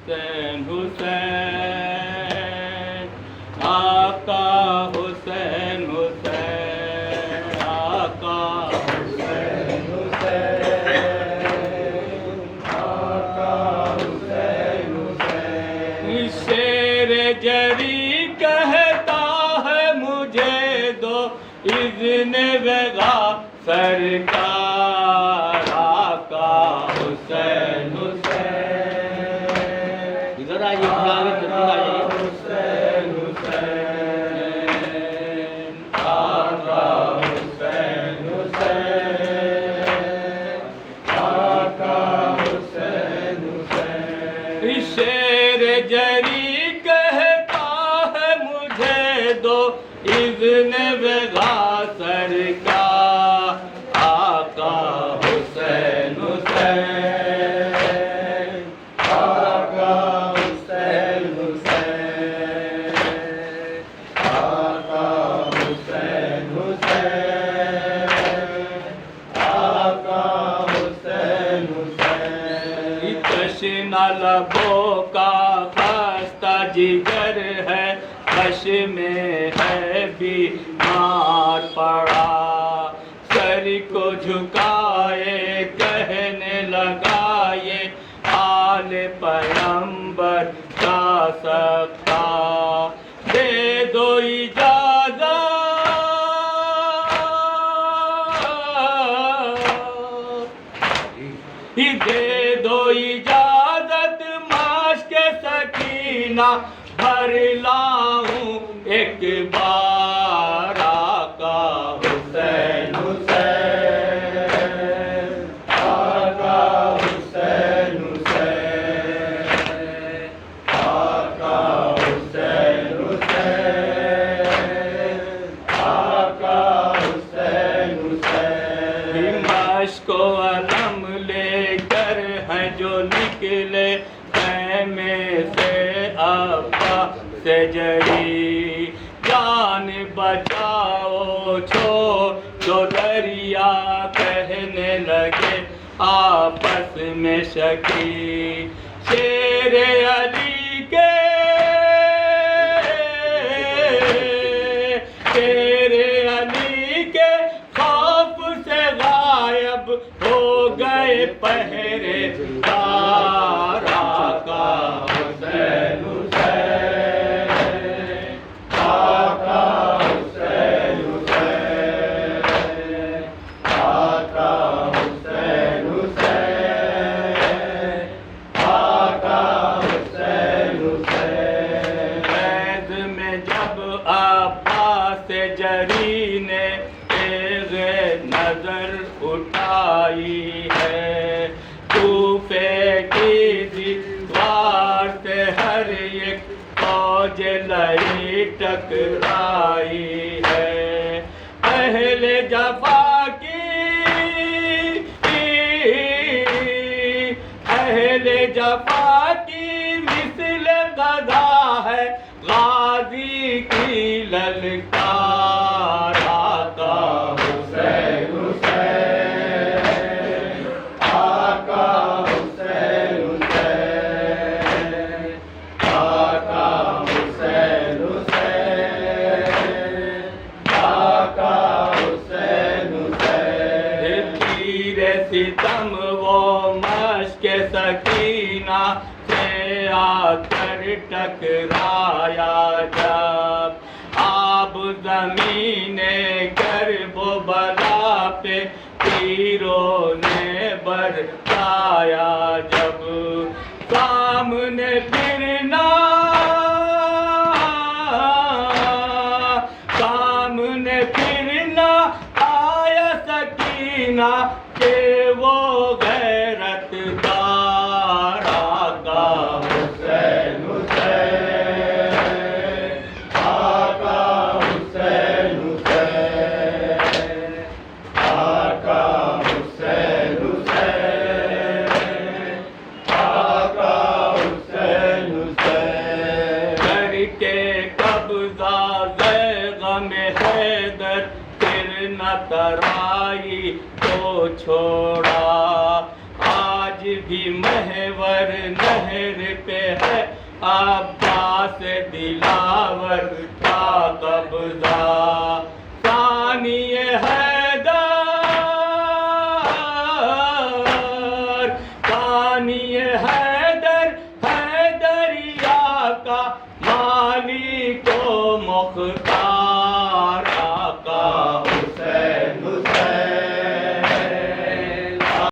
حسین حسین آقا حسین حسین آقا حسین حسین آقا حسین حسین شیر جری کہتا ہے مجھے دو اذن وغا سرکار آقا حسین حسین ادھر آئیے حسین حسین آقا حسین حسین آقا حسین حسین شیر جری کہتا ہے مجھے دو اذن وغا سرکار آقا حسین حسین آقا حسین حسین آقا حسین حسین آقا حسین حسین تشنہ لبوں کا خستہ جگر ہے خش میں ہے بیمار پڑا سر کو جھکائے کہنے لگا یہ حال پیغمبر کا سکتا دے دو اجازت دے دو اجازت مشق سکینہ بھر لاؤں ایک بار آقا حسین حسین آقا حسین حسین آقا حسین حسین آقا حسین حسین مشق و علم لے کر ہیں جو نکلے خیمے سے ابا سے جری جان بچاؤ چھوڑو دریا کہنے لگے آپس میں شکی شیر علی کے شیر علی کے خوف سے غائب ہو گئے پہرے دار آقا حسین حسین آقا حسین حسین آقا حسین حسین آقا حسین حسین قید میں جب عباس جری نے تیغ نظر اٹھائی ہے کوفے کی دیوار سے ہر ایک فوج لئی ٹکرائی ہے اہل جفا کی اہل جفا کی مثل غزا ہے غازی کی للکار آقا حسین حسین آقا حسین حسین آقا حسین حسین آقا حسین حسین تیر ستم وہ مشق سکینہ سے آ کر ٹکرایا جب آب زمین کرب و بلا پہ تیروں نے برسایا جب سامنے پھرنا سامنے پھرنا آیا سکینہ کہ وہ غیرت دار آقا حسین حسین آقا حسین حسین آقا حسین حسین آقا حسین حسین عباس دلاور کا قبضہ ثانی حیدر ثانی حیدر حیدریہ کا مالک و مختار